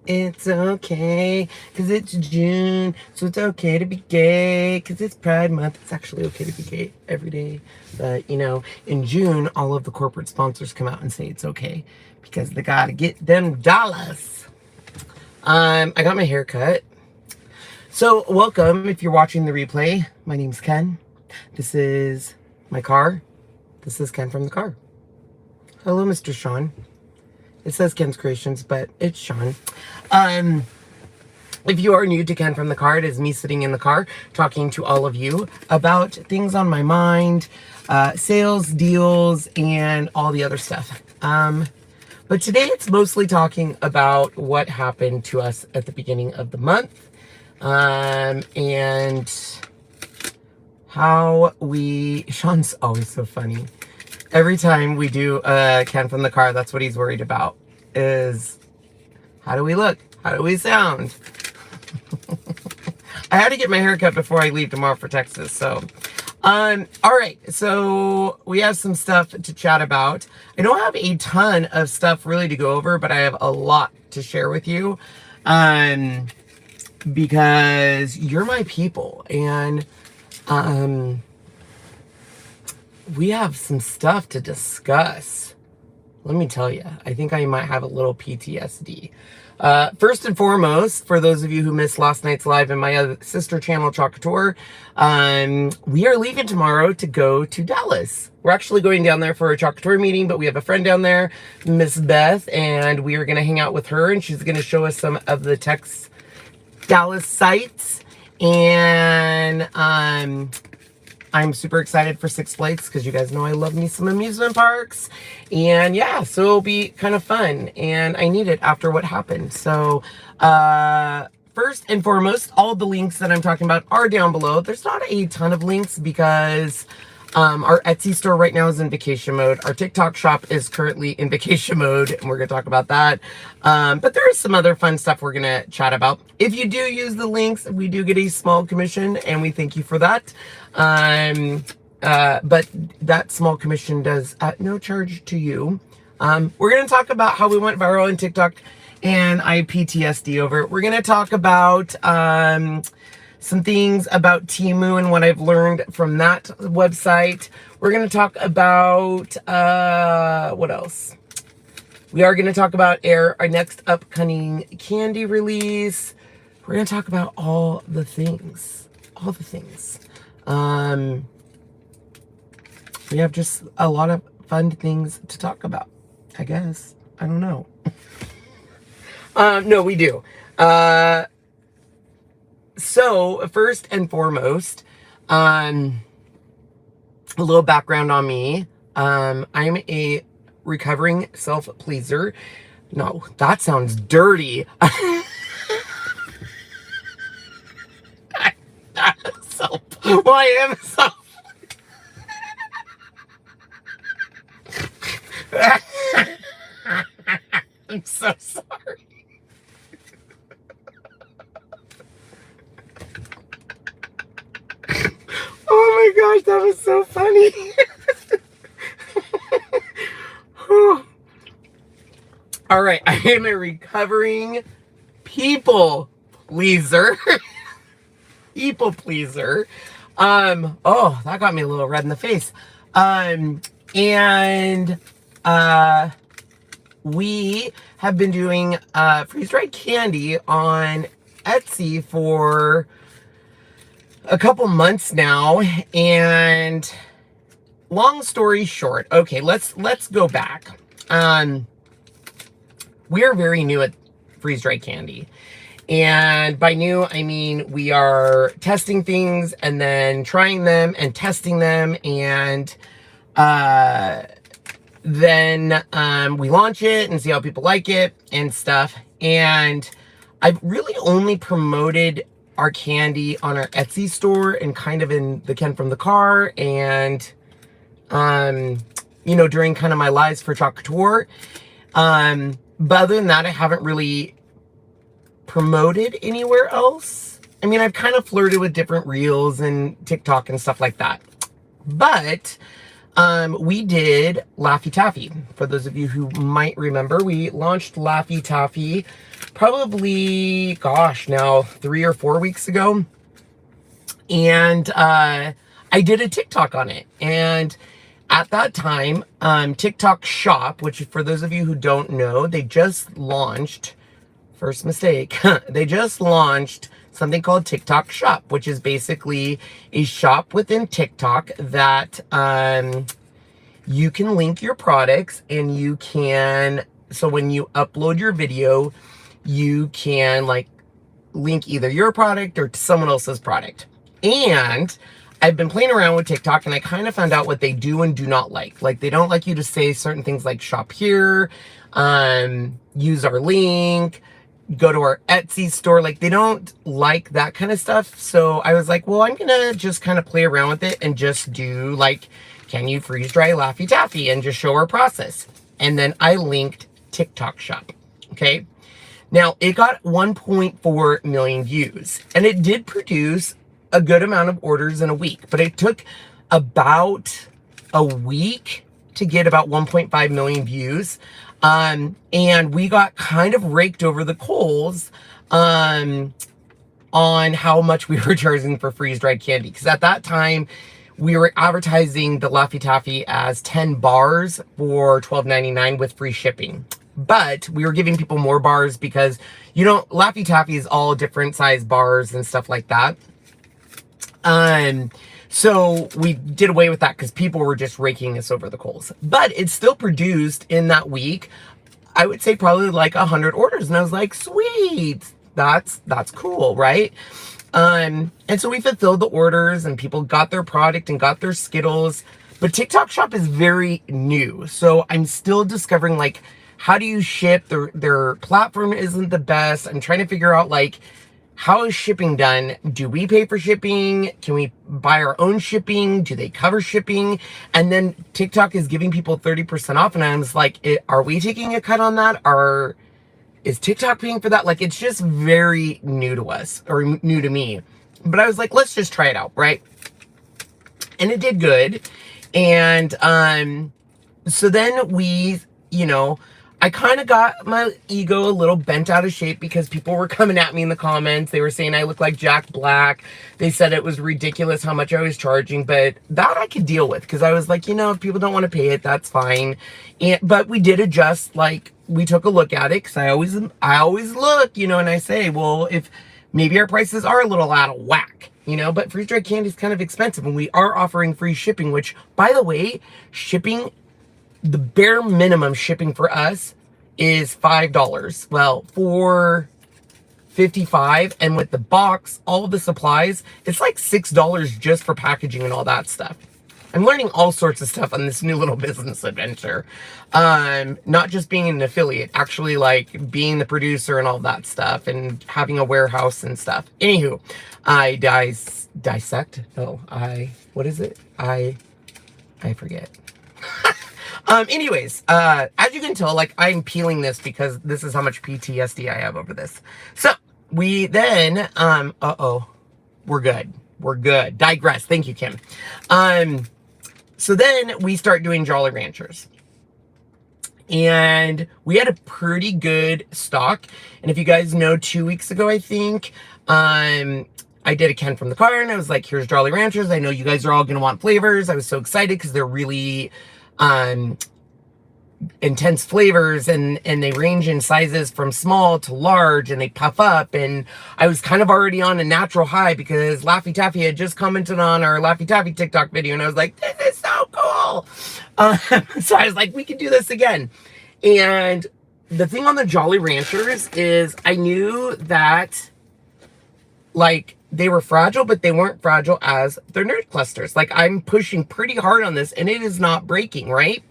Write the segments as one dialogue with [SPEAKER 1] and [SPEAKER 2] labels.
[SPEAKER 1] It's okay, because it's June, so it's okay to be gay, because it's Pride Month. It's actually okay to be gay every day. But, you know, in June, all of the corporate sponsors come out and say it's okay, because they gotta get them dollars. I got my hair cut. So, welcome if you're watching the replay. My name's Ken. This is my car. This is Ken from the car. Hello, Mr. Sean. It says Ken's Kreations, but it's Sean. If you are new to Ken from the car, it is me sitting in the car talking to all of you about things on my mind, sales, deals, and all the other stuff. But today it's mostly talking about what happened to us at the beginning of the month, and how Sean's always so funny. Every time we do Ken from the car, that's what he's worried about, is how do we look? How do we sound? I had to get my hair cut before I leave tomorrow for Texas. So, all right. So we have some stuff to chat about. I don't have a ton of stuff really to go over, but I have a lot to share with you, because you're my people, and we have some stuff to discuss. Let me tell you, I think I might have a little PTSD. First and foremost, for those of you who missed last night's live in my other sister channel, COUTURE, we are leaving tomorrow to go to Dallas. We're actually going down there for a COUTURE meeting, but we have a friend down there, Miss Beth, and we are going to hang out with her, and she's going to show us some of the Dallas sites. And I'm super excited for Six Flags, because you guys know I love me some amusement parks. And yeah, so it'll be kind of fun, and I need it after what happened. So first and foremost, all the links that I'm talking about are down below. There's not a ton of links because our Etsy store right now is in vacation mode. Our TikTok shop is currently in vacation mode, and we're going to talk about that. But there is some other fun stuff we're going to chat about. If you do use the links, we do get a small commission, and we thank you for that. But that small commission does at no charge to you. We're going to talk about how we went viral on TikTok, and I PTSD over it. We're going to talk about some things about TEMU and what I've learned from that website. We're going to talk about, what else? We are going to talk about our next upcoming candy release. We're going to talk about all the things. All the things. We have just a lot of fun things to talk about, I guess. I don't know. No, we do. So, first and foremost, a little background on me. I'm a recovering self-pleaser. No, that sounds dirty. Well, I am self. I'm so sorry. Oh my gosh, that was so funny. All right, I am a recovering people pleaser. People pleaser. Oh, that got me a little red in the face. We have been doing freeze-dried candy on Etsy for a couple months now, and long story short, okay, let's go back. We're very new at freeze-dried candy, and by new I mean we are testing things and then trying them and testing them, and then we launch it and see how people like it and stuff. And I've really only promoted our candy on our Etsy store and kind of in the Ken from the car, and you know, during kind of my lives for COUTURE. But other than that, I haven't really promoted anywhere else. I mean, I've kind of flirted with different reels and TikTok and stuff like that. But we did Laffy Taffy. For those of you who might remember, we launched Laffy Taffy probably, gosh, now 3 or 4 weeks ago. And I did a TikTok on it. And at that time, TikTok Shop, which for those of you who don't know, they just launched, first mistake, they just launched something called TikTok Shop, which is basically a shop within TikTok that you can link your products, and you can, so when you upload your video, you can like link either your product or someone else's product. And I've been playing around with TikTok, and I kind of found out what they do and do not like. Like, they don't like you to say certain things like shop here, use our link, go to our Etsy store. Like, they don't like that kind of stuff. So I was like, well, I'm gonna just kind of play around with it and just do like, can you freeze dry Laffy Taffy, and just show our process. And then I linked TikTok Shop. Okay. Now it got 1.4 million views, and it did produce a good amount of orders in a week, but it took about a week to get about 1.5 million views. And we got kind of raked over the coals on how much we were charging for freeze-dried candy. Because at that time, we were advertising the Laffy Taffy as 10 bars for $12.99 with free shipping. But we were giving people more bars because, you know, Laffy Taffy is all different size bars and stuff like that. So we did away with that because people were just raking us over the coals. But it still produced in that week, I would say probably like 100 orders. And I was like, sweet, that's cool, right? And so we fulfilled the orders, and people got their product and got their Skittles. But TikTok Shop is very new. So I'm still discovering, like, how do you ship? Their platform isn't the best. I'm trying to figure out, like, how is shipping done? Do we pay for shipping? Can we buy our own shipping? Do they cover shipping? And then TikTok is giving people 30% off. And I was like, are we taking a cut on that? Is TikTok paying for that? Like, it's just very new to us, or new to me. But I was like, let's just try it out, right? And it did good. And so then we, you know, I kind of got my ego a little bent out of shape because people were coming at me in the comments. They were saying I look like Jack Black. They said it was ridiculous how much I was charging, but that I could deal with because I was like, you know, if people don't want to pay it, that's fine. But we did adjust. Like, we took a look at it because I always look, you know, and I say, well, if maybe our prices are a little out of whack, you know, but freeze-dried candy is kind of expensive, and we are offering free shipping, which, by the way, shipping, the bare minimum shipping for us is $5. Well, $4.55, and with the box, all the supplies, it's like $6 just for packaging and all that stuff. I'm learning all sorts of stuff on this new little business adventure. Not just being an affiliate, actually like being the producer and all that stuff, and having a warehouse and stuff. Anywho, what is it? I forget. Anyways, as you can tell, like, I'm peeling this because this is how much PTSD I have over this. So we then, we're good. We're good. Digress. Thank you, Kim. So then we start doing Jolly Ranchers. And we had a pretty good stock. And if you guys know, 2 weeks ago, I think, I did a Ken from the car, and I was like, here's Jolly Ranchers. I know you guys are all going to want flavors. I was so excited because they're really intense flavors, and they range in sizes from small to large, and they puff up. And I was kind of already on a natural high because Laffy Taffy had just commented on our Laffy Taffy TikTok video, and I was like, this is so cool. So I was like, we could do this again. And the thing on the Jolly Ranchers is I knew that, like, they were fragile, but they weren't fragile as their nerd clusters. Like, I'm pushing pretty hard on this, and it is not breaking, right?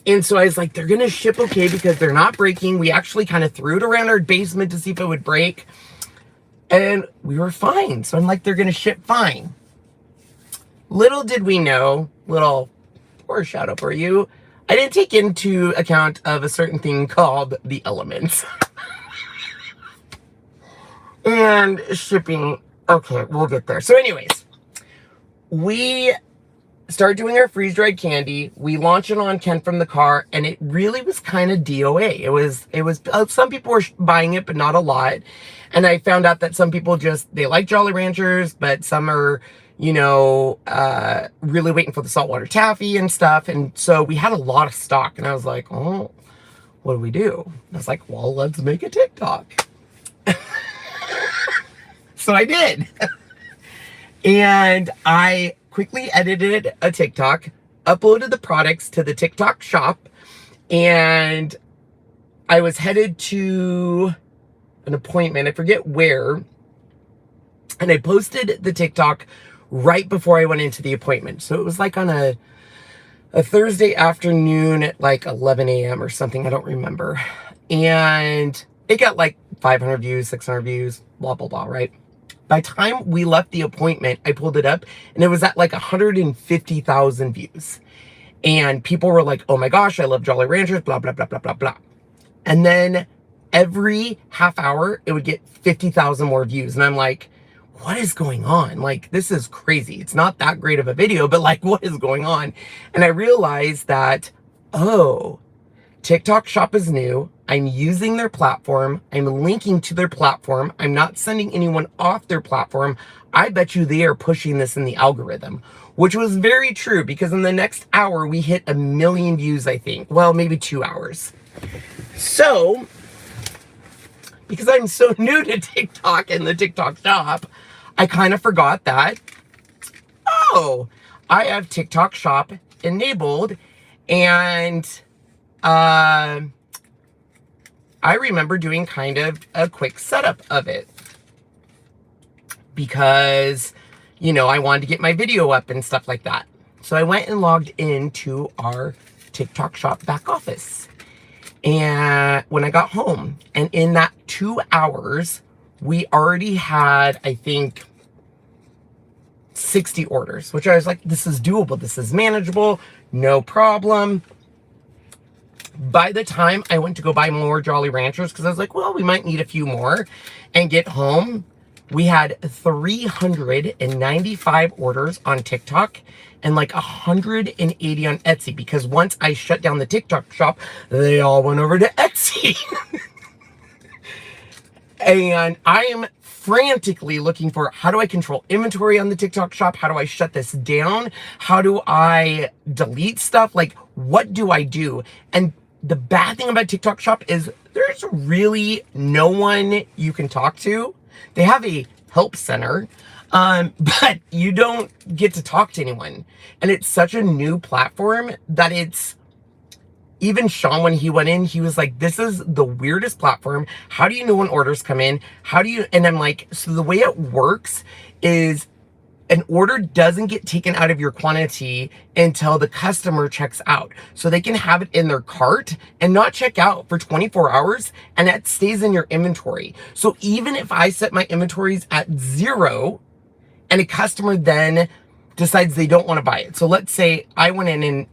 [SPEAKER 1] And so I was like, they're going to ship okay because they're not breaking. We actually kind of threw it around our basement to see if it would break, and we were fine. So I'm like, they're going to ship fine. Little did we know, little foreshadow for you, I didn't take into account of a certain thing called the elements. And shipping. Okay, we'll get there. So anyways, we start doing our freeze-dried candy. We launch it on Ken from the Car, and it really was kind of DOA. It was some people were buying it, but not a lot. And I found out that some people they like Jolly Ranchers, but some are, you know, really waiting for the saltwater taffy and stuff. And so we had a lot of stock, and I was like, oh, what do we do? I was like, well, let's make a TikTok. So I did. And I quickly edited a TikTok, uploaded the products to the TikTok shop, and I was headed to an appointment. I forget where. And I posted the TikTok right before I went into the appointment. So it was like on a Thursday afternoon at like 11 a.m. or something. I don't remember. And it got like 500 views, 600 views, blah, blah, blah, right? By the time we left the appointment, I pulled it up and it was at like 150,000 views. And people were like, oh my gosh, I love Jolly Ranchers, blah, blah, blah, blah, blah, blah. And then every half hour, it would get 50,000 more views. And I'm like, what is going on? Like, this is crazy. It's not that great of a video, but like, what is going on? And I realized that, oh, TikTok Shop is new. I'm using their platform. I'm linking to their platform. I'm not sending anyone off their platform. I bet you they are pushing this in the algorithm, which was very true because in the next hour, we hit 1 million views, I think. Well, maybe 2 hours. So, because I'm so new to TikTok and the TikTok shop, I kind of forgot that, oh, I have TikTok shop enabled, and I remember doing kind of a quick setup of it because, you know, I wanted to get my video up and stuff like that. So I went and logged into our TikTok shop back office. And when I got home, and in that 2 hours, we already had, I think, 60 orders, which I was like, this is doable. This is manageable. No problem. By the time I went to go buy more Jolly Ranchers, because I was like, well, we might need a few more, and get home, we had 395 orders on TikTok and like 180 on Etsy, because once I shut down the TikTok shop, they all went over to Etsy. And I am frantically looking for, how do I control inventory on the TikTok shop? How do I shut this down? How do I delete stuff? Like, what do I do? And the bad thing about TikTok shop is there's really no one you can talk to. They have a help center, but you don't get to talk to anyone. And it's such a new platform that it's, even Sean, when he went in, he was like, this is the weirdest platform. How do you know when orders come in? How do you, and I'm like, so the way it works is an order doesn't get taken out of your quantity until the customer checks out. So they can have it in their cart and not check out for 24 hours, and that stays in your inventory. So even if I set my inventories at 0 and a customer then decides they don't want to buy it. So let's say I went in and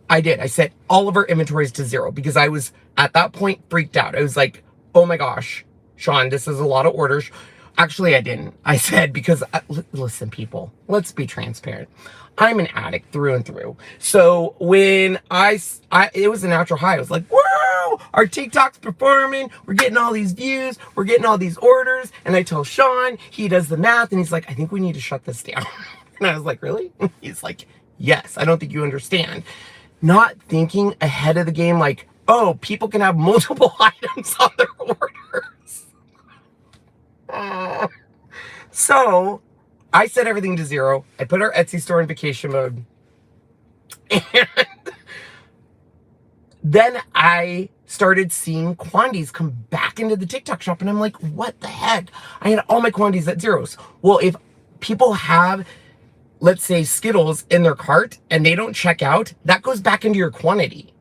[SPEAKER 1] I set all of our inventories to 0 because I was at that point freaked out. I was like, oh my gosh, Sean, this is a lot of orders. Actually, I didn't. I said, because, listen, people, let's be transparent. I'm an addict through and through. So when it was a natural high. I was like, whoa, our TikTok's performing. We're getting all these views. We're getting all these orders. And I tell Sean, he does the math, and he's like, I think we need to shut this down. And I was like, really? He's like, yes, I don't think you understand. Not thinking ahead of the game, like, oh, people can have multiple items on their orders. So I set everything to 0. I put our Etsy store in vacation mode. And then I started seeing quantities come back into the TikTok shop. And I'm like, what the heck? I had all my quantities at 0s. Well, if people have, let's say, Skittles in their cart and they don't check out, that goes back into your quantity.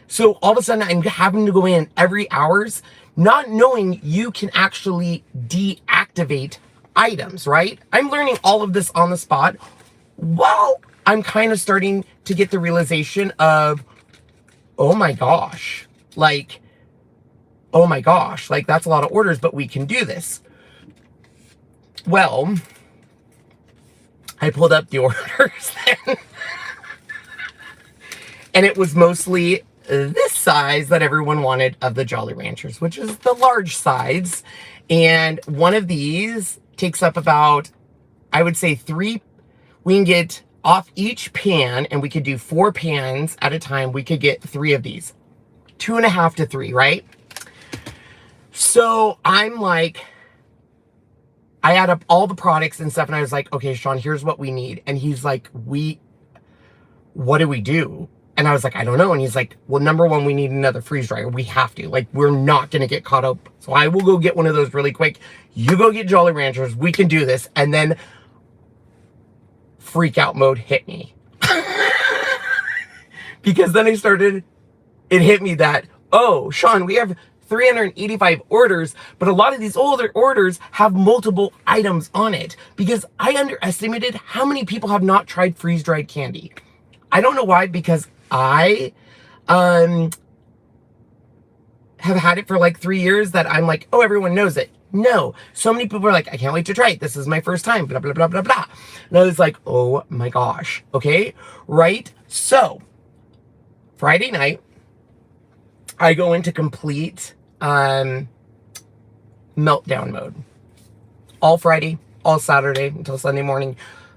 [SPEAKER 1] So all of a sudden I'm having to go in every hours, not knowing you can actually deactivate items, right? I'm learning all of this on the spot. Well, I'm kind of starting to get the realization of, oh my gosh, like, that's a lot of orders, but we can do this. Well, I pulled up the orders then. And it was mostly this size that everyone wanted of the Jolly Ranchers, which is the large size. And one of these takes up about, I would say 3. We can get off each pan, and we could do 4 pans at a time. We could get 3 of these, 2.5 to 3, right? So I'm like, I add up all the products and stuff, and I was like, okay, Sean, here's what we need. And he's like, what do we do? And I was like, I don't know. And he's like, well, number one, we need another freeze dryer. We have to. Like, we're not going to get caught up. So I will go get one of those really quick. You go get Jolly Ranchers. We can do this. And then freak out mode hit me. Because then it hit me that, oh, Sean, we have 385 orders, but a lot of these older orders have multiple items on it, because I underestimated how many people have not tried freeze-dried candy. I don't know why, because I have had it for like 3 years that I'm like, oh, everyone knows it. No, so many people are like, I can't wait to try it. This is my first time, blah, blah, blah, blah, blah. And I was like, oh my gosh. Okay, right? So Friday night, I go into complete meltdown mode. All Friday, all Saturday until Sunday morning,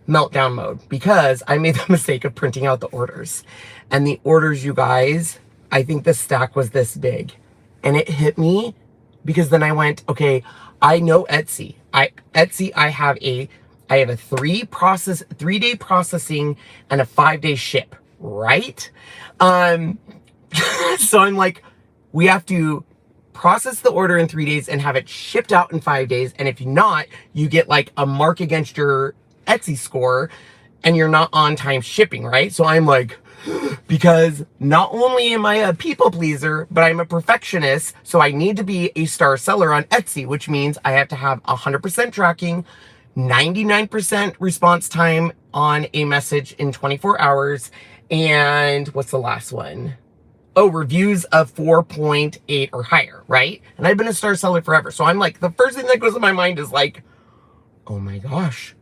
[SPEAKER 1] meltdown mode, because I made the mistake of printing out the orders. And the orders, you guys, I think the stack was this big. And it hit me because then I went, okay, I know Etsy. I have a 3-day processing and a 5-day ship, right? So I'm like, we have to process the order in 3 days and have it shipped out in 5 days. And if not, you get like a mark against your Etsy score and you're not on time shipping, right? So I'm like, because not only am I a people pleaser, but I'm a perfectionist. So I need to be a star seller on Etsy, which means I have to have 100% tracking, 99% response time on a message in 24 hours. And what's the last one? Oh, reviews of 4.8 or higher, right? And I've been a star seller forever. So I'm like, the first thing that goes in my mind is like, oh my gosh,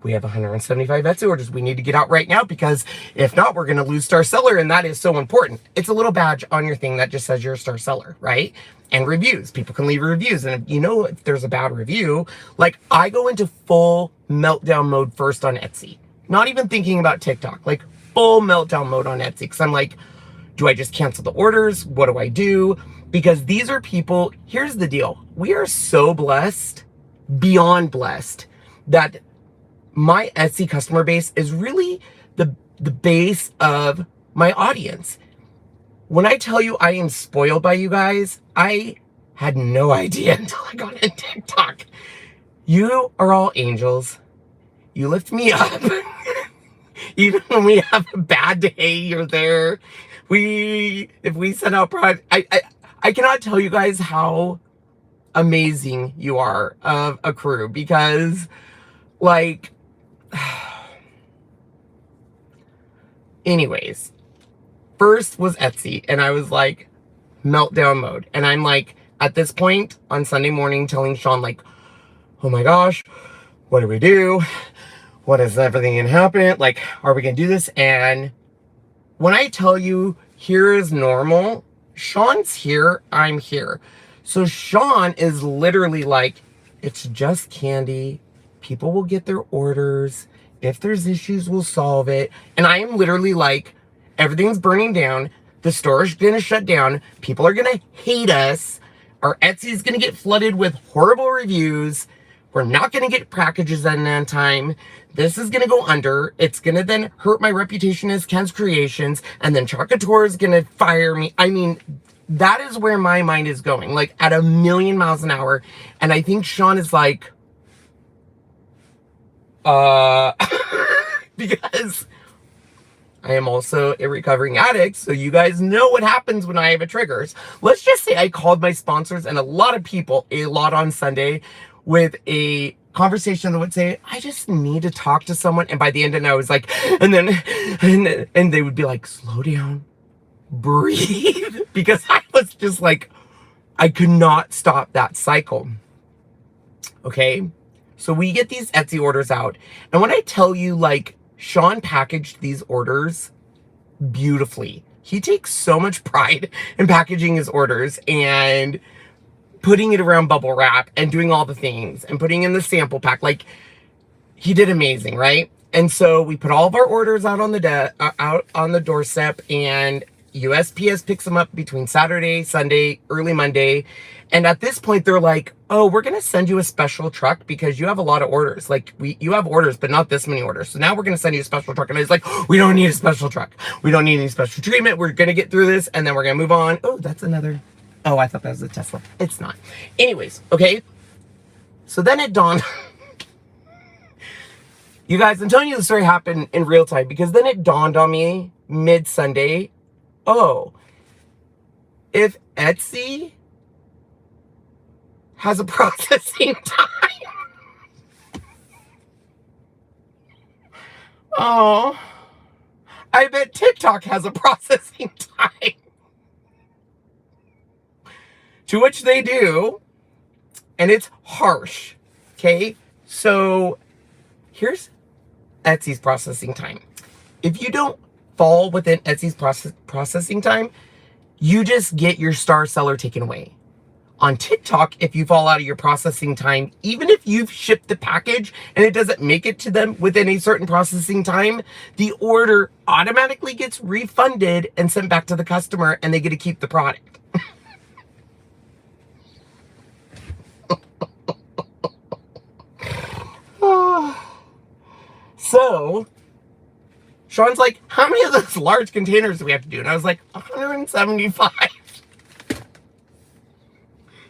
[SPEAKER 1] we have 175 Etsy orders. We need to get out right now, because if not, we're going to lose star seller. And that is so important. It's a little badge on your thing that just says you're a star seller, right? And reviews. People can leave reviews. And if, you know, if there's a bad review, like I go into full meltdown mode first on Etsy. Not even thinking about TikTok, like full meltdown mode on Etsy. Because I'm like, do I just cancel the orders? What do I do? Because these are people, here's the deal. We are so blessed, beyond blessed, that my Etsy customer base is really the base of my audience. When I tell you I am spoiled by you guys, I had no idea until I got on TikTok. You are all angels. You lift me up. Even when we have a bad day, you're there. If we send out product, I cannot tell you guys how amazing you are of a crew, because like, anyways, first was Etsy, and I was like, meltdown mode. And I'm like, at this point on Sunday morning, telling Sean like, oh my gosh, what do we do? What is everything gonna happen? Like, are we gonna do this? And when I tell you here is normal, Sean's here, I'm here. So Sean is literally like, it's just candy. People will get their orders. If there's issues, we'll solve it. And I am literally like, everything's burning down. The store is gonna shut down. People are gonna hate us. Our Etsy is gonna get flooded with horrible reviews. We're not gonna get packages in that time. This is gonna go under. It's gonna then hurt my reputation as Ken's Kreations. And then COUTURE is gonna fire me. I mean, that is where my mind is going, like at 1,000,000 miles an hour. And I think Sean is like, because I am also a recovering addict, so you guys know what happens when I have a triggers. Let's just say I called my sponsors and a lot of people, a lot on Sunday, with a conversation that would say, I just need to talk to someone. And by the end of it, I was like, and they would be like, slow down, breathe. Because I was just like, I could not stop that cycle. Okay. So we get these Etsy orders out. And when I tell you, like, Sean packaged these orders beautifully. He takes so much pride in packaging his orders and putting it around bubble wrap and doing all the things and putting in the sample pack. Like, he did amazing, right? And so we put all of our orders out on the doorstep, and USPS picks them up between Saturday, Sunday, early Monday. And at this point, they're like, oh, we're going to send you a special truck because you have a lot of orders. Like, you have orders, but not this many orders. So now we're going to send you a special truck. And I was like, we don't need a special truck. We don't need any special treatment. We're going to get through this, and then we're going to move on. Oh, that's another. Oh, I thought that was a Tesla. It's not. Anyways, okay. So then it dawned. You guys, I'm telling you the story happened in real time because then it dawned on me mid-Sunday. Oh, if Etsy has a processing time. Oh, I bet TikTok has a processing time. To which they do, and it's harsh, okay? So here's Etsy's processing time. If you don't fall within Etsy's processing time, you just get your star seller taken away. On TikTok, if you fall out of your processing time, even if you've shipped the package and it doesn't make it to them within a certain processing time, the order automatically gets refunded and sent back to the customer, and they get to keep the product. So Sean's like, how many of those large containers do we have to do? And I was like, 175.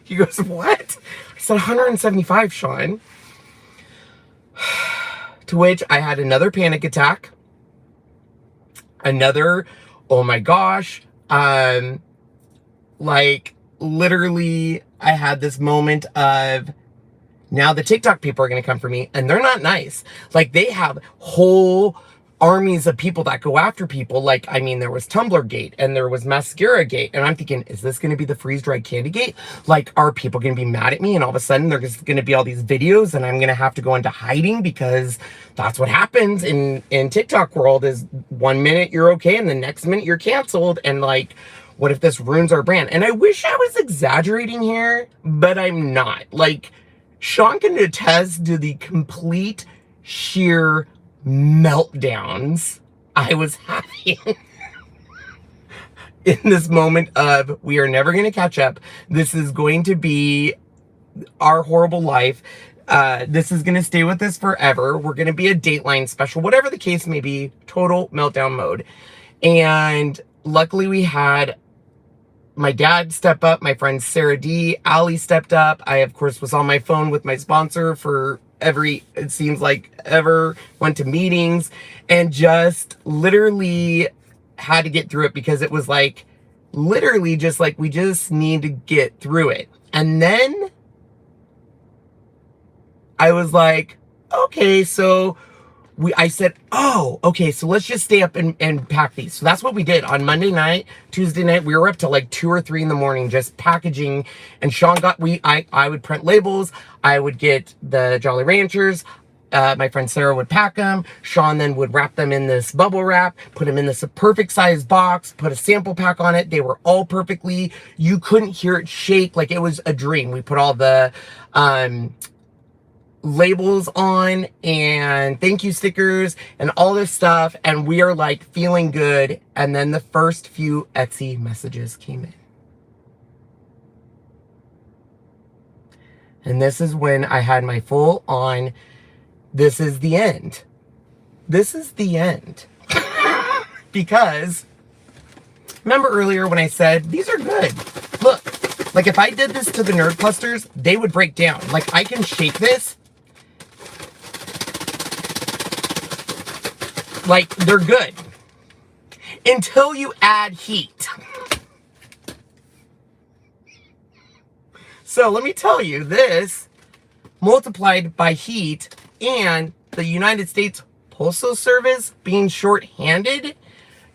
[SPEAKER 1] He goes, what? I said, 175, Sean. To which I had another panic attack. Another, oh my gosh. Like, literally, I had this moment of, now the TikTok people are going to come for me, and they're not nice. Like, they have whole armies of people that go after people. Like, I mean, there was Tumblr Gate and there was Mascara Gate. And I'm thinking, is this going to be the freeze-dried candy gate? Like, are people going to be mad at me? And all of a sudden, there's going to be all these videos and I'm going to have to go into hiding, because that's what happens in TikTok world is 1 minute you're okay and the next minute you're canceled. And like, what if this ruins our brand? And I wish I was exaggerating here, but I'm not. Like, Sean can attest to the complete sheer meltdowns I was having in this moment of, we are never going to catch up. This is going to be our horrible life. This is going to stay with us forever. We're going to be a Dateline special, whatever the case may be, total meltdown mode. And luckily we had my dad step up, my friend Sarah D, Allie stepped up. I, of course, was on my phone with my sponsor for it seems like ever, went to meetings, and just literally had to get through it, because it was like, literally just like, we just need to get through it. And then I was like, okay, so I said, oh, okay, so let's just stay up and pack these. So that's what we did on Monday night, Tuesday night. We were up till like 2 or 3 in the morning, just packaging. And Sean I would print labels. I would get the Jolly Ranchers. My friend Sarah would pack them. Sean then would wrap them in this bubble wrap, put them in this perfect size box, put a sample pack on it. They were all perfectly, you couldn't hear it shake. Like, it was a dream. We put all the, labels on and thank you stickers and all this stuff, and we are like feeling good. And then the first few Etsy messages came in, and this is when I had my full on, this is the end. This is the end. Because remember earlier when I said these are good? Look, like if I did this to the nerd clusters, they would break down. Like, I can shake this. Like, they're good until you add heat. So let me tell you, this multiplied by heat and the United States Postal Service being short-handed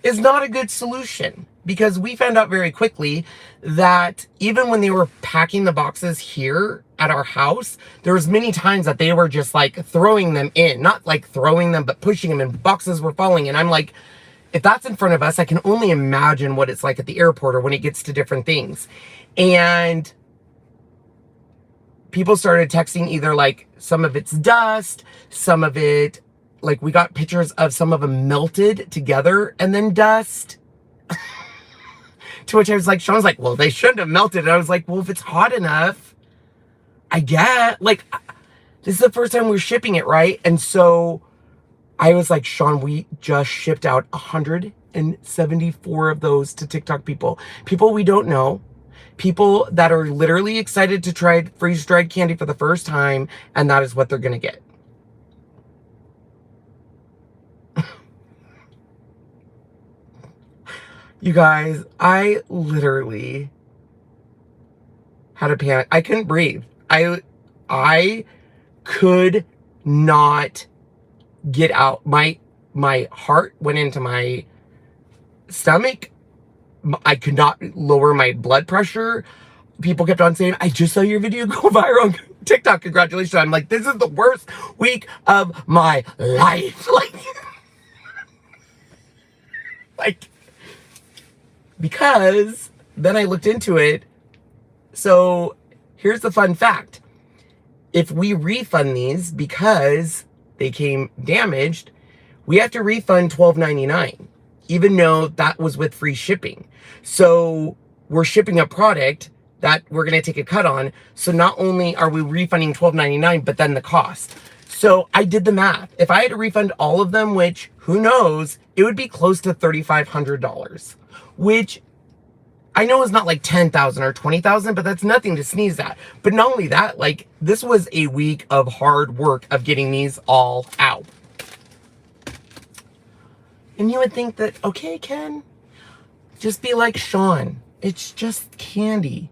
[SPEAKER 1] is not a good solution. because we found out very quickly that even when they were packing the boxes here at our house, there was many times that they were just like throwing them in, not like throwing them, but pushing them, and boxes were falling. And I'm like, if that's in front of us, I can only imagine what it's like at the airport or when it gets to different things. And people started texting either like some of it's dust, some of it, like we got pictures of some of them melted together and then dust. To which I was like, Sean's like, well, they shouldn't have melted. And I was like, well, if it's hot enough, I get, like, this is the first time we're shipping it, right? And so I was like, Sean, we just shipped out 174 of those to TikTok people. People we don't know. People that are literally excited to try freeze-dried candy for the first time, and that is what they're going to get. You guys, I literally had a panic. I couldn't breathe. I could not get out. My heart went into my stomach. I could not lower my blood pressure. People kept on saying, I just saw your video go viral on TikTok. Congratulations. I'm like, this is the worst week of my life. Like, because then I looked into it. So here's the fun fact. If we refund these because they came damaged, we have to refund $12.99, even though that was with free shipping. So we're shipping a product that we're going to take a cut on. So not only are we refunding $12.99, but then the cost. So I did the math. If I had to refund all of them, which who knows, it would be close to $3,500, which I know is not like 10,000 or 20,000, but that's nothing to sneeze at. But not only that, like, this was a week of hard work of getting these all out. And you would think that, okay, Ken, just be like Sean. It's just candy.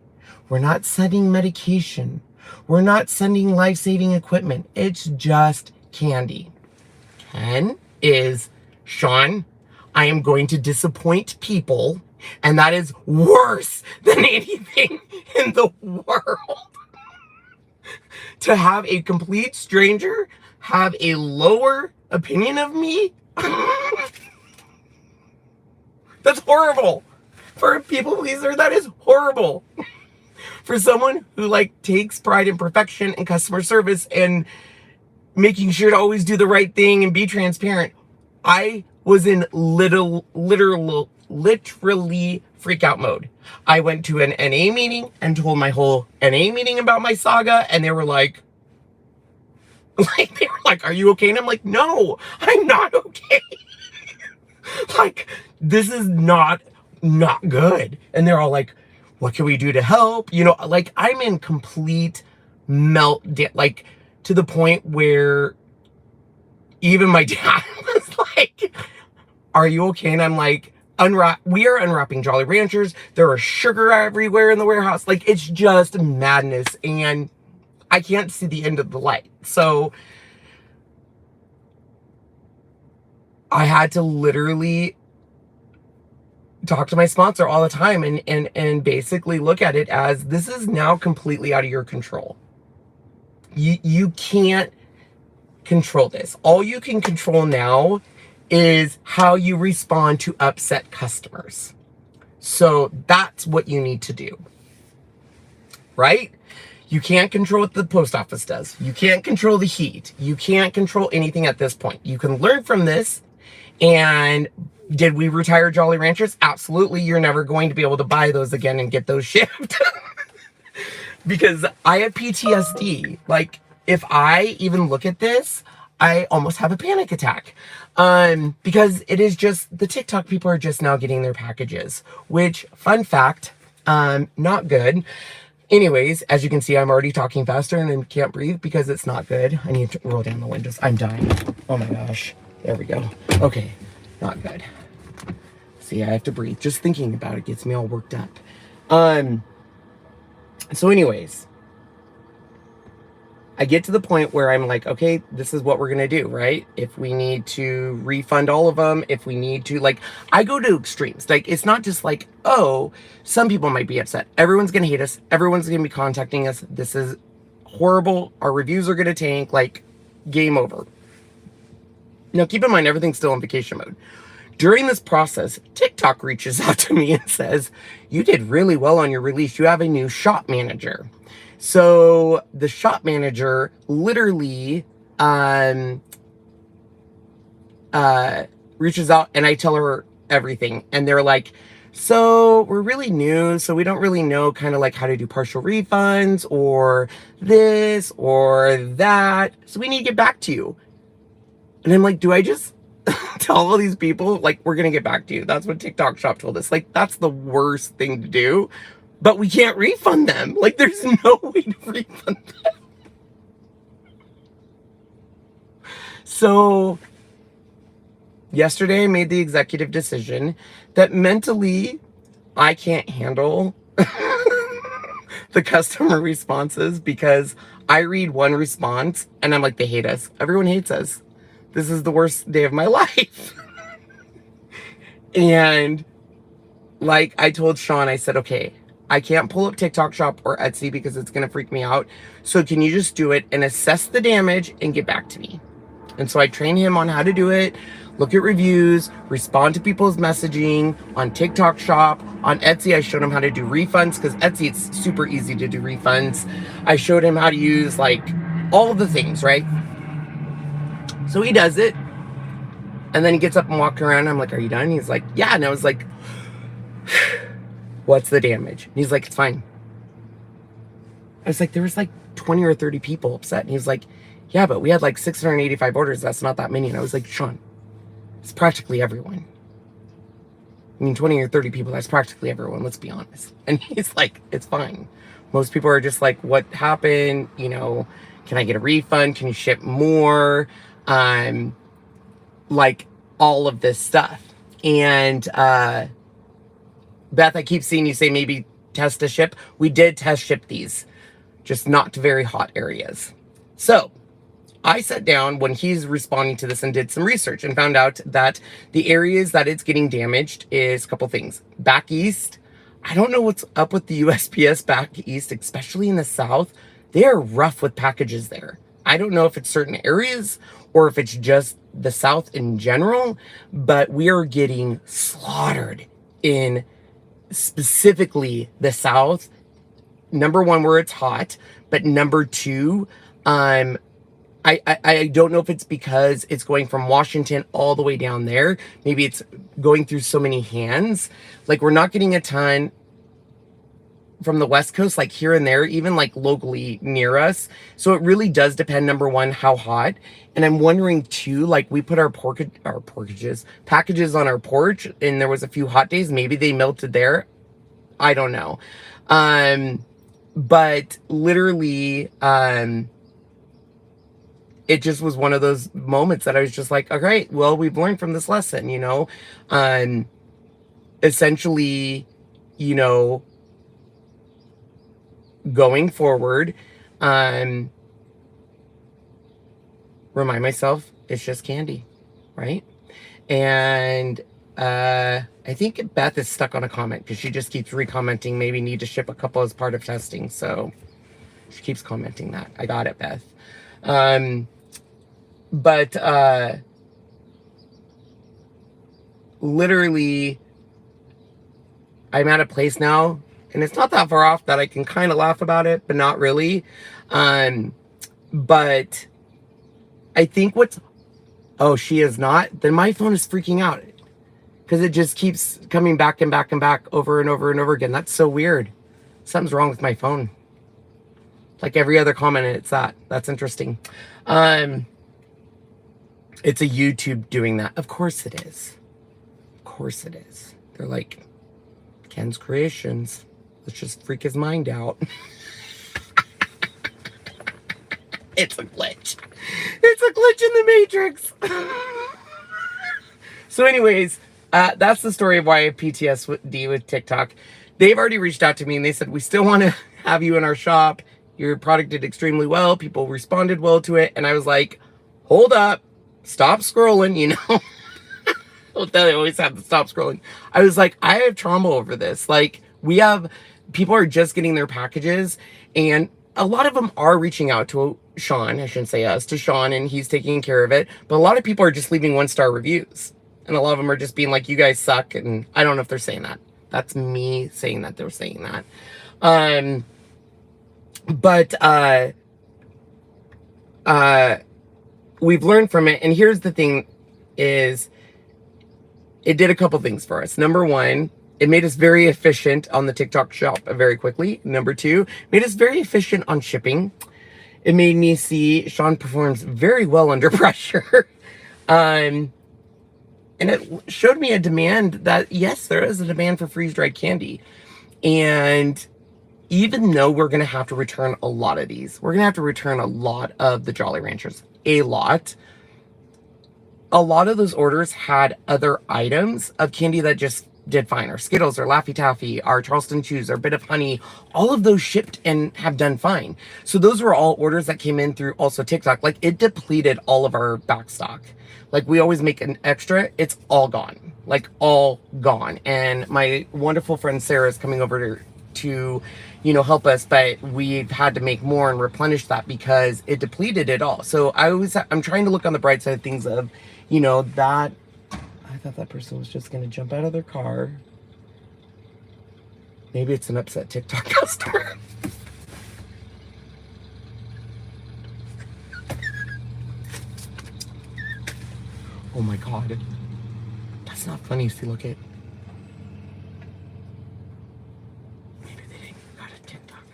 [SPEAKER 1] We're not sending medication. We're not sending life-saving equipment. It's just candy. Ken is, Sean, I am going to disappoint people, and that is worse than anything in the world. To have a complete stranger have a lower opinion of me, that's horrible. For a people pleaser, that is horrible. For someone who like takes pride in perfection and customer service and making sure to always do the right thing and be transparent, I was in literally freak out mode. I went to an NA meeting and told my whole NA meeting about my saga, and they were like, are you okay? And I'm like, no, I'm not okay. Like, this is not good. And they're all like, what can we do to help? You know, like, I'm in complete meltdown, like, to the point where even my dad was like, are you okay? And I'm like, we are unwrapping Jolly Ranchers. There is sugar everywhere in the warehouse. Like, it's just madness, and I can't see the end of the light. So I had to literally talk to my sponsor all the time and basically look at it as, this is now completely out of your control. You can't control this. All you can control now is how you respond to upset customers. So that's what you need to do, right? You can't control what the post office does. You can't control the heat. You can't control anything at this point. You can learn from this. And did we retire Jolly Ranchers? Absolutely. You're never going to be able to buy those again and get those shipped. Because I have PTSD. Like, if I even look at this, I almost have a panic attack. Because it is just, the TikTok people are just now getting their packages. Which, fun fact, not good. Anyways, as you can see, I'm already talking faster and I can't breathe because it's not good. I need to roll down the windows. I'm dying. Oh my gosh. There we go. Okay. Not good. See, I have to breathe. Just thinking about it gets me all worked up. So anyways, I get to the point where I'm like, okay, this is what we're going to do, right? If we need to refund all of them, if we need to, like, I go to extremes. Like, it's not just like, oh, some people might be upset. Everyone's going to hate us. Everyone's going to be contacting us. This is horrible. Our reviews are going to tank. Like, game over. Now, keep in mind, everything's still in vacation mode. During this process, TikTok reaches out to me and says, you did really well on your release. You have a new shop manager. So the shop manager literally reaches out, and I tell her everything. And they're like, so we're really new, so we don't really know kind of like how to do partial refunds or this or that. So we need to get back to you. And I'm like, do I just tell all these people, like, we're going to get back to you? That's what TikTok Shop told us. Like, that's the worst thing to do. But we can't refund them. Like, there's no way to refund them. So, yesterday I made the executive decision that mentally I can't handle the customer responses, because I read one response and I'm like, they hate us. Everyone hates us. This is the worst day of my life. And like I told Sean, I said, okay, I can't pull up TikTok Shop or Etsy because it's going to freak me out. So can you just do it and assess the damage and get back to me? And so I train him on how to do it, look at reviews, respond to people's messaging on TikTok Shop. On Etsy, I showed him how to do refunds, because Etsy, it's super easy to do refunds. I showed him how to use like all of the things, right? So he does it. And then he gets up and walks around. I'm like, are you done? He's like, yeah. And I was like, what's the damage? And he's like, it's fine. I was like, there was like 20 or 30 people upset. And he's like, yeah, but we had like 685 orders. That's not that many. And I was like, Sean, it's practically everyone. I mean, 20 or 30 people, that's practically everyone. Let's be honest. And he's like, it's fine. Most people are just like, what happened? You know, can I get a refund? Can you ship more? Like all of this stuff. And, Beth, I keep seeing you say maybe test to ship. We did test ship these, just not to very hot areas. So I sat down when he's responding to this and did some research and found out that the areas that it's getting damaged is a couple things. Back east, I don't know what's up with the USPS back east, especially in the South. They are rough with packages there. I don't know if it's certain areas or if it's just the South in general, but we are getting slaughtered in specifically the South. Number one, where it's hot, but number two, I don't know if it's because it's going from Washington all the way down there. Maybe it's going through so many hands. Like, we're not getting a ton from the West Coast, like here and there, even like locally near us. So it really does depend, number one, how hot. And I'm wondering too, like, we put our packages on our porch, and there was a few hot days. Maybe they melted there. I don't know. But literally, it just was one of those moments that I was just like, all right, well, we've learned from this lesson, you know, essentially, you know, going forward, remind myself it's just candy, right? And I think Beth is stuck on a comment because she just keeps recommenting, maybe need to ship a couple as part of testing. So she keeps commenting that. I got it, Beth. But literally, I'm at a place now, and it's not that far off that I can kind of laugh about it, but not really. But I think oh, she is not? Then my phone is freaking out, because it just keeps coming back and back and back over and over and over again. That's so weird. Something's wrong with my phone. Like every other comment, it's that. That's interesting. It's a YouTube doing that. Of course it is. Of course it is. They're like, Ken's Kreations. Let's just freak his mind out. It's a glitch. It's a glitch in the Matrix. So anyways, that's the story of why I have PTSD with TikTok. They've already reached out to me and they said, we still want to have you in our shop. Your product did extremely well. People responded well to it. And I was like, hold up, stop scrolling, you know. They always have to stop scrolling. I was like, I have trauma over this. Like, people are just getting their packages, and a lot of them are reaching out to Sean. I shouldn't say us, to Sean, and he's taking care of it. But a lot of people are just leaving 1-star reviews. And a lot of them are just being like, you guys suck. And I don't know if they're saying that. That's me saying that they're saying that. We've learned from it. And here's the thing is, it did a couple things for us. Number one, it made us very efficient on the TikTok shop very quickly. Number two, made us very efficient on shipping. It made me see Sean performs very well under pressure. And it showed me a demand that, yes, there is a demand for freeze-dried candy. And even though we're going to have to return a lot of these, we're going to have to return a lot of the Jolly Ranchers, a lot of those orders had other items of candy that just did fine. Our Skittles, our Laffy Taffy, our Charleston Chews, our Bit of Honey, all of those shipped and have done fine. So those were all orders that came in through also TikTok. Like, it depleted all of our back stock. Like, we always make an extra. It's all gone. Like, all gone. And my wonderful friend Sarah is coming over to you know, help us, but we've had to make more and replenish that because it depleted it all. So I'm trying to look on the bright side of things of, you know, that I thought that person was just going to jump out of their car. Maybe it's an upset TikTok customer. Oh my God. That's not funny. See, look at. Maybe they didn't got a TikTok.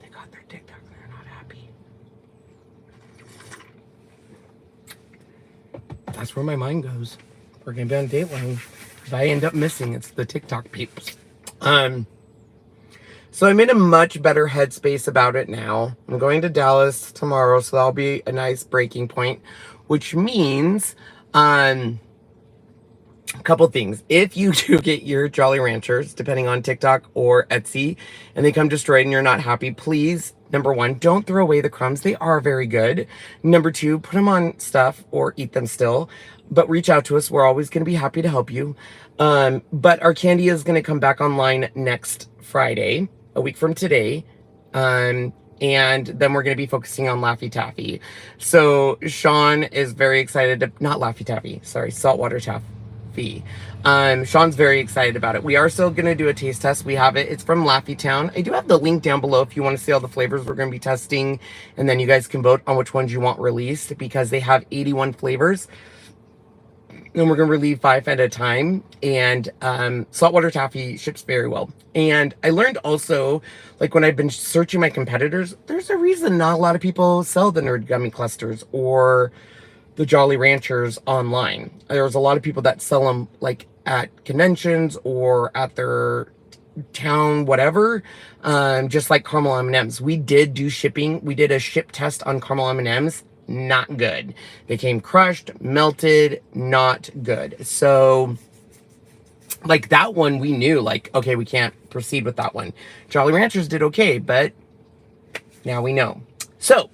[SPEAKER 1] They got their TikTok and they're not happy. That's where my mind goes. We're gonna be on Dateline. If I end up missing, it's the TikTok peeps. So I'm in a much better headspace about it now. I'm going to Dallas tomorrow, so that'll be a nice breaking point, which means a couple things. If you do get your Jolly Ranchers, depending on TikTok or Etsy, and they come destroyed and you're not happy, please, number one, don't throw away the crumbs. They are very good. Number two, put them on stuff or eat them still, but reach out to us. We're always going to be happy to help you. But our candy is going to come back online next Friday, a week from today. And then we're going to be focusing on Laffy Taffy. So Sean is very excited to, not Laffy Taffy, sorry, saltwater taffy. Sean's very excited about it. We are still going to do a taste test. We have it. It's from Laffy Town. I do have the link down below if you want to see all the flavors we're going to be testing. And then you guys can vote on which ones you want released because they have 81 flavors. And we're going to relieve 5 at a time. And saltwater taffy ships very well. And I learned also, like when I've been searching my competitors, there's a reason not a lot of people sell the Nerd Gummy Clusters or the Jolly Ranchers online. There's a lot of people that sell them like at conventions or at their town, whatever. Just like caramel M&Ms. We did do shipping. We did a ship test on caramel M&Ms. Not good. They came crushed, melted, not good. So like that one we knew like, okay, we can't proceed with that one. Jolly Ranchers did okay, but now we know. So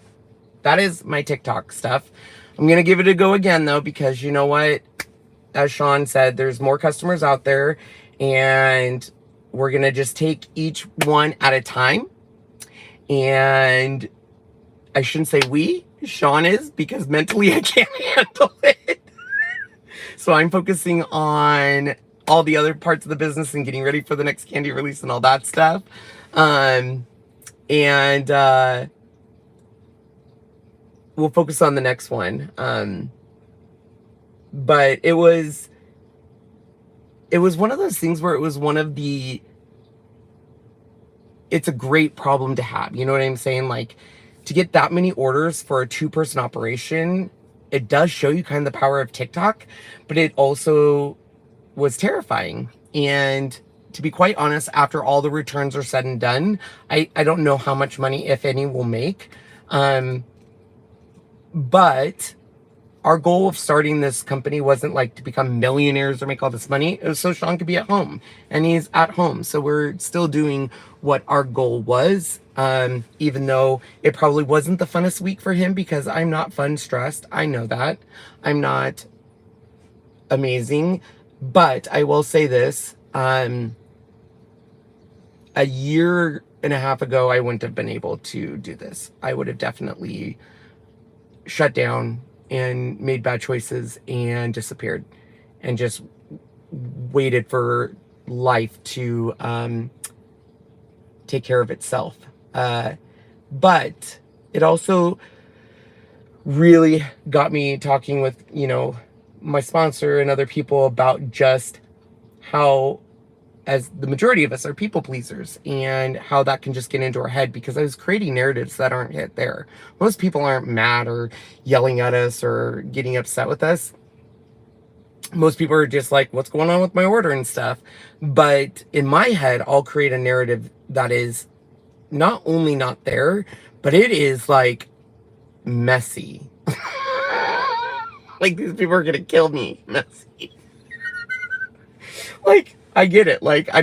[SPEAKER 1] that is my TikTok stuff. I'm going to give it a go again though, because you know what, as Sean said, there's more customers out there and we're going to just take each one at a time. And I shouldn't say we, Sean is, because mentally I can't handle it. So I'm focusing on all the other parts of the business and getting ready for the next candy release and all that stuff. We'll focus on the next one. But it was one of those things where it was one of the, it's a great problem to have. You know what I'm saying? Like, to get that many orders for a 2-person operation, it does show you kind of the power of TikTok, but it also was terrifying. And to be quite honest, after all the returns are said and done, I don't know how much money, if any, we'll make. But our goal of starting this company wasn't like to become millionaires or make all this money. It was so Sean could be at home, and he's at home. So we're still doing what our goal was. even though it probably wasn't the funnest week for him, because I'm not fun stressed. I know that. I'm not amazing. But I will say this, a year and a half ago, I wouldn't have been able to do this. I would have definitely shut down and made bad choices and disappeared and just waited for life to take care of itself. But it also really got me talking with, my sponsor and other people about just how, as the majority of us are people pleasers, and how that can just get into our head, because I was creating narratives that aren't hit there. Most people aren't mad or yelling at us or getting upset with us. Most people are just like, what's going on with my order and stuff. But in my head, I'll create a narrative that is not only not there, but it is like messy. Like, these people are gonna kill me. Messy. Like, I get it. Like, I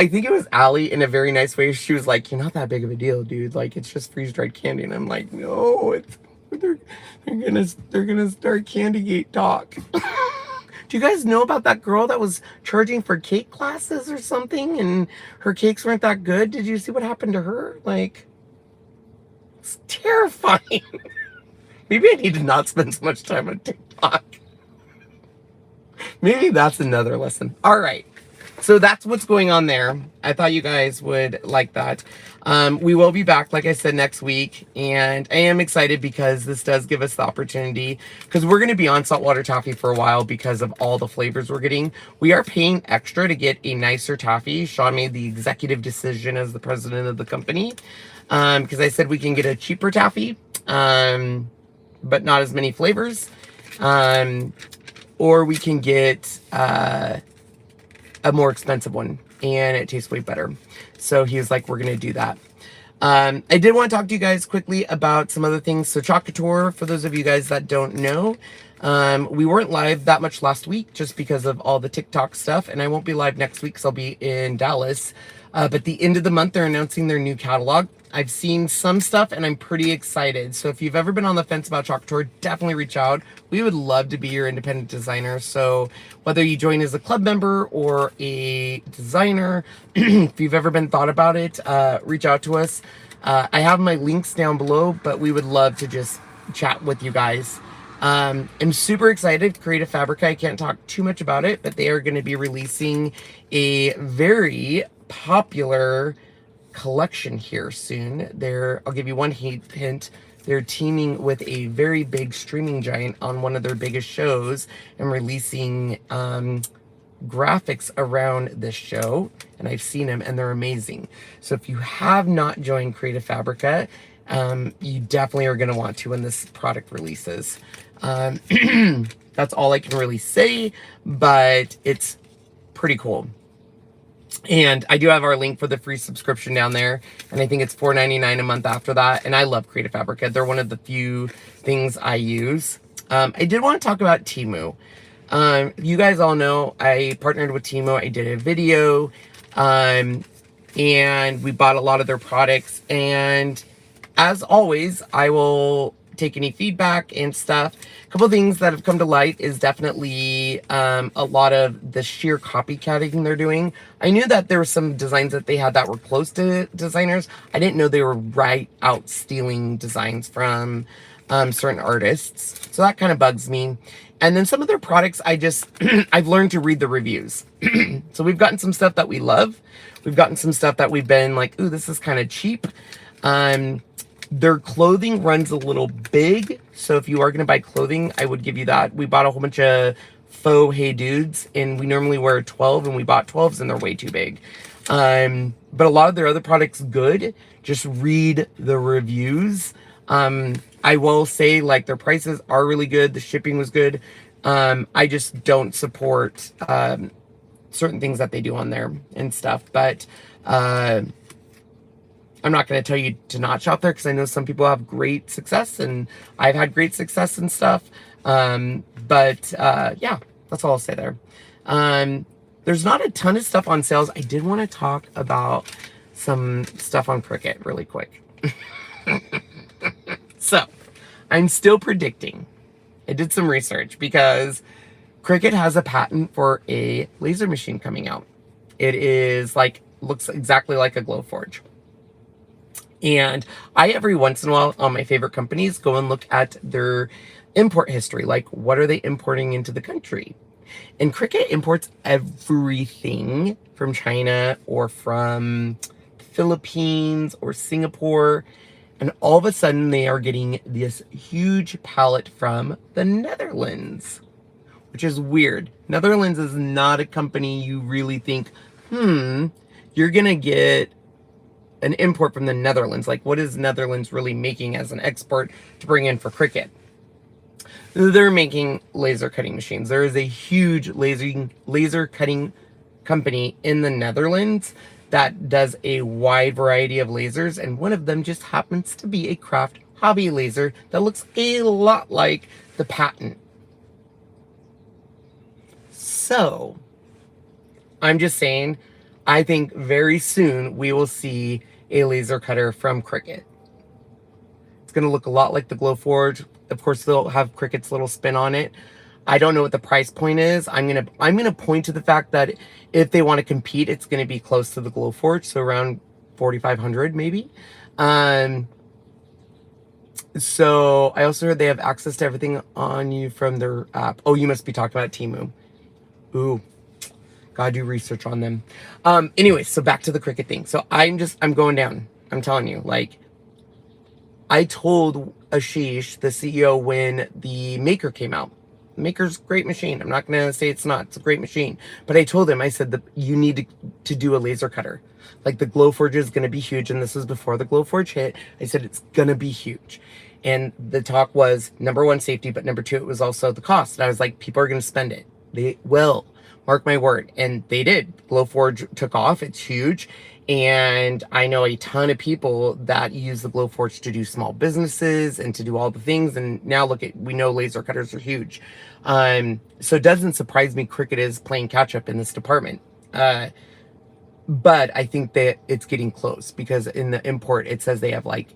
[SPEAKER 1] think it was Allie, in a very nice way. She was like, you're not that big of a deal, dude. Like, it's just freeze-dried candy. And I'm like, no, they're gonna start Candygate talk. Do you guys know about that girl that was charging for cake classes or something, and her cakes weren't that good? Did you see what happened to her? Like, it's terrifying. Maybe I need to not spend so much time on TikTok. Maybe that's another lesson. All right. So that's what's going on there. I thought you guys would like that. We will be back, like I said, next week. And I am excited because this does give us the opportunity, because we're going to be on saltwater taffy for a while because of all the flavors we're getting. We are paying extra to get a nicer taffy. Sean made the executive decision as the president of the company, because I said we can get a cheaper taffy, but not as many flavors. Or we can get a more expensive one, and it tastes way better. So he was like, we're going to do that. I did want to talk to you guys quickly about some other things. So COUTURE, for those of you guys that don't know, we weren't live that much last week just because of all the TikTok stuff, and I won't be live next week because I'll be in Dallas. But the end of the month, they're announcing their new catalog. I've seen some stuff and I'm pretty excited. So if you've ever been on the fence about COUTURE, definitely reach out. We would love to be your independent designer. So whether you join as a club member or a designer, if you've ever been thought about it, reach out to us. I have my links down below, but we would love to just chat with you guys. I'm super excited. FABRICA, I can't talk too much about it, but they are going to be releasing a very popular collection here soon. I'll give you one hint. They're teaming with a very big streaming giant on one of their biggest shows and releasing graphics around this show, and I've seen them and they're amazing. So if you have not joined FABRICA, you definitely are going to want to when this product releases. That's all I can really say, but it's pretty cool. And I do have our link for the free subscription down there, and I think it's $4.99 a month after that. And I love FABRICA. They're one of the few things I use. I did want to talk about TEMU. You guys all know I partnered with TEMU. I did a video, and we bought a lot of their products. And as always, I will take any feedback and stuff. A couple of things that have come to light is definitely a lot of the sheer copycatting they're doing. I knew that there were some designs that they had that were close to designers. I didn't know they were right out stealing designs from certain artists. So that kind of bugs me. And then some of their products, I've learned to read the reviews. So we've gotten some stuff that we love. We've gotten some stuff that we've been like, ooh, this is kind of cheap. Their clothing runs a little big, so if you are going to buy clothing, I would give you that. We bought a whole bunch of faux Hey Dudes, and we normally wear 12, and we bought 12s, and they're way too big. But a lot of their other products, good. Just read the reviews. I will say, like, their prices are really good. The shipping was good. I just don't support certain things that they do on there and stuff, but I'm not going to tell you to not shop there, because I know some people have great success, and I've had great success and stuff. Yeah, that's all I'll say there. There's not a ton of stuff on sales. I did want to talk about some stuff on Cricut really quick. So, I'm still predicting. I did some research because Cricut has a patent for a laser machine coming out. It is like, looks exactly like a Glowforge. And I, every once in a while, on my favorite companies, go and look at their import history. Like, what are they importing into the country? And Cricut imports everything from China or from the Philippines or Singapore. And all of a sudden, they are getting this huge palette from the Netherlands, which is weird. Netherlands is not a company you really think, you're going to get an import from the Netherlands. Like, what is Netherlands really making as an export to bring in for Cricut? They're making laser cutting machines. There is a huge laser cutting company in the Netherlands that does a wide variety of lasers, and one of them just happens to be a craft hobby laser that looks a lot like the patent. So, I'm just saying, I think very soon we will see a laser cutter from Cricut. It's going to look a lot like the Glowforge. Of course, they'll have Cricut's little spin on it. I don't know what the price point is. I'm gonna point to the fact that if they want to compete, it's going to be close to the Glowforge, so around $4,500 maybe. So I also heard they have access to everything on you from their app. Oh, you must be talking about TEMU. Ooh, gotta do research on them. Anyway, so back to the Cricut thing. So I'm going down. I'm telling you, like, I told Ashish, the CEO, when the Maker came out. Maker's a great machine. I'm not going to say it's not. It's a great machine. But I told him, I said, that you need to do a laser cutter. Like, the Glowforge is going to be huge. And this was before the Glowforge hit. I said, it's going to be huge. And the talk was, number one, safety. But number two, it was also the cost. And I was like, people are going to spend it. They will. Mark my word. And they did. Glowforge took off. It's huge. And I know a ton of people that use the Glowforge to do small businesses and to do all the things. And now look at, we know laser cutters are huge. So it doesn't surprise me Cricut is playing catch up in this department. But I think that it's getting close because in the import, it says they have like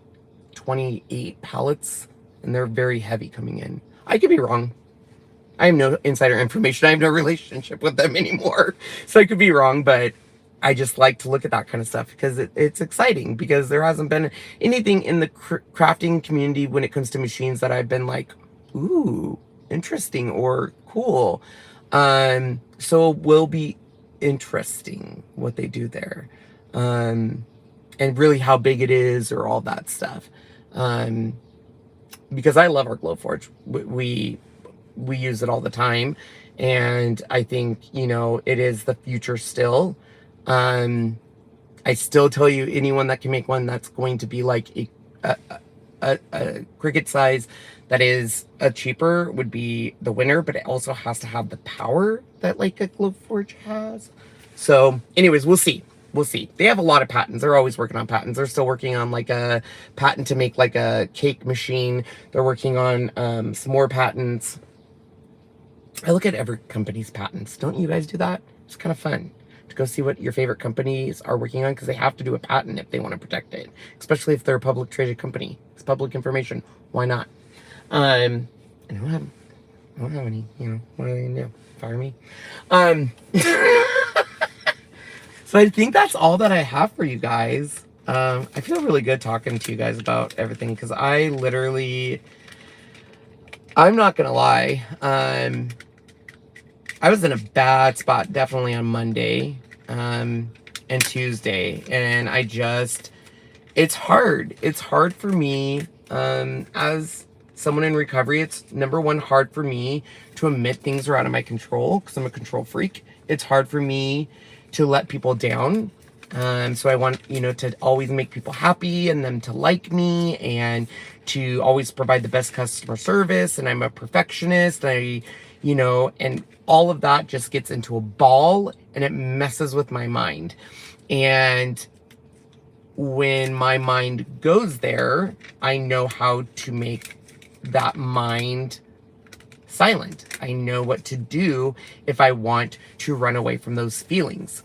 [SPEAKER 1] 28 pallets and they're very heavy coming in. I could be wrong. I have no insider information. I have no relationship with them anymore. So I could be wrong, but I just like to look at that kind of stuff because it's exciting, because there hasn't been anything in the crafting community when it comes to machines that I've been like, ooh, interesting or cool. So it will be interesting what they do there. And really how big it is or all that stuff. Because I love our Glowforge. We use it all the time. And I think, you know, it is the future still. I still tell you, anyone that can make one that's going to be like a Cricut size that is cheaper would be the winner, but it also has to have the power that like a Glowforge has. So anyways, we'll see. We'll see. They have a lot of patents. They're always working on patents. They're still working on like a patent to make like a cake machine. They're working on some more patents. I look at every company's patents. Don't you guys do that? It's kind of fun to go see what your favorite companies are working on, because they have to do a patent if they want to protect it, especially if they're a public traded company. It's public information. Why not? I don't have any, you know, what are they gonna do? Fire me? So I think that's all that I have for you guys. I feel really good talking to you guys about everything, because I literally, I'm not gonna lie, I was in a bad spot definitely on Monday and Tuesday, and I just, it's hard for me as someone in recovery. It's number one, hard for me to admit things are out of my control, because I'm a control freak. It's hard for me to let people down. So I want, you know, to always make people happy and them to like me and to always provide the best customer service. And I'm a perfectionist. You know, and all of that just gets into a ball and it messes with my mind. And when my mind goes there, I know how to make that mind silent. I know what to do if I want to run away from those feelings.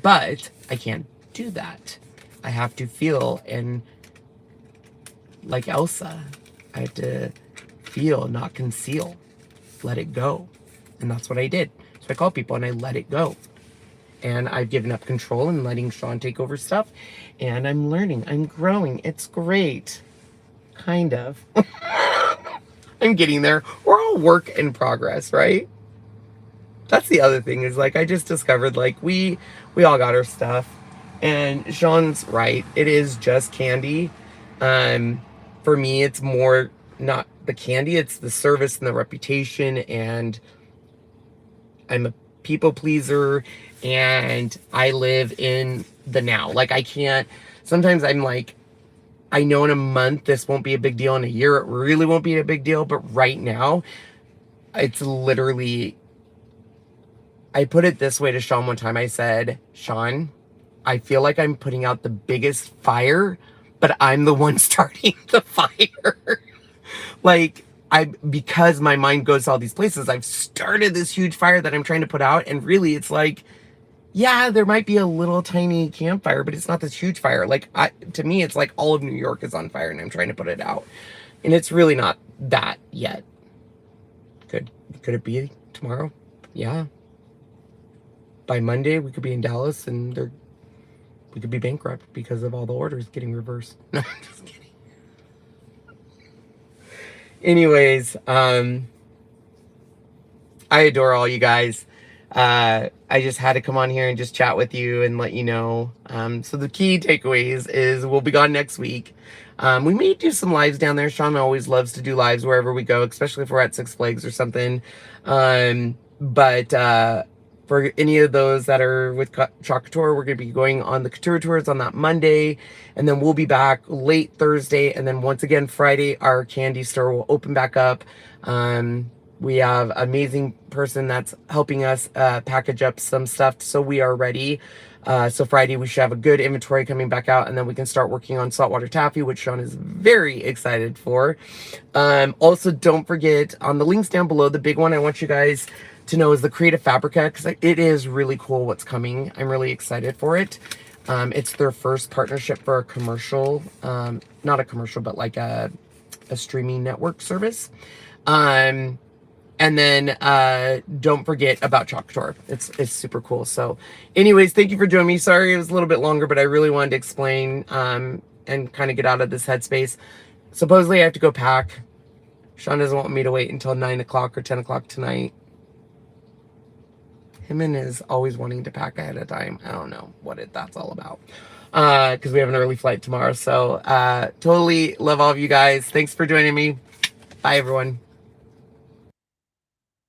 [SPEAKER 1] But I can't do that I have to feel, and like Elsa, I have to feel, not conceal. Let it go. And that's what I did. So I call people and I let it go. And I've given up control and letting Sean take over stuff. And I'm learning. I'm growing. It's great. Kind of. I'm getting there. We're all work in progress, right? That's the other thing is, like, I just discovered, like, we all got our stuff. And Sean's right. It is just candy. For me, it's more not the candy. It's the service and the reputation. And I'm a people pleaser. And I live in the now. Like, I can't. Sometimes I'm like, I know in a month this won't be a big deal. In a year it really won't be a big deal. But right now, it's literally... I put it this way to Sean one time. I said, Sean, I feel like I'm putting out the biggest fire, but I'm the one starting the fire. Like, because my mind goes to all these places, I've started this huge fire that I'm trying to put out. And really, it's like, yeah, there might be a little tiny campfire, but it's not this huge fire. Like, to me, it's like all of New York is on fire and I'm trying to put it out. And it's really not that yet. Could it be tomorrow? Yeah. By Monday, we could be in Dallas and we could be bankrupt because of all the orders getting reversed. No, I'm just kidding. Anyways, I adore all you guys. I just had to come on here and just chat with you and let you know. So the key takeaways is we'll be gone next week. We may do some lives down there. Sean always loves to do lives wherever we go, especially if we're at Six Flags or something. But for any of those that are with COUTURE, we're going to be going on the COUTURE tours on that Monday. And then we'll be back late Thursday. And then once again, Friday, our candy store will open back up. We have an amazing person that's helping us package up some stuff so we are ready. So Friday, we should have a good inventory coming back out. And then we can start working on saltwater taffy, which Sean is very excited for. Also, don't forget, on the links down below, the big one I want you guys to know is the Creative Fabrica, because it is really cool what's coming. I'm really excited for it. It's their first partnership for a commercial, not a commercial, but like a streaming network service. And then don't forget about COUTURE. It's super cool. So anyways, thank you for joining me. Sorry it was a little bit longer, but I really wanted to explain and kind of get out of this headspace. Supposedly I have to go pack. Sean doesn't want me to wait until 9 o'clock or 10 o'clock tonight. Him and is always wanting to pack ahead of time. I don't know what that's all about. Because we have an early flight tomorrow. So totally love all of you guys. Thanks for joining me. Bye, everyone.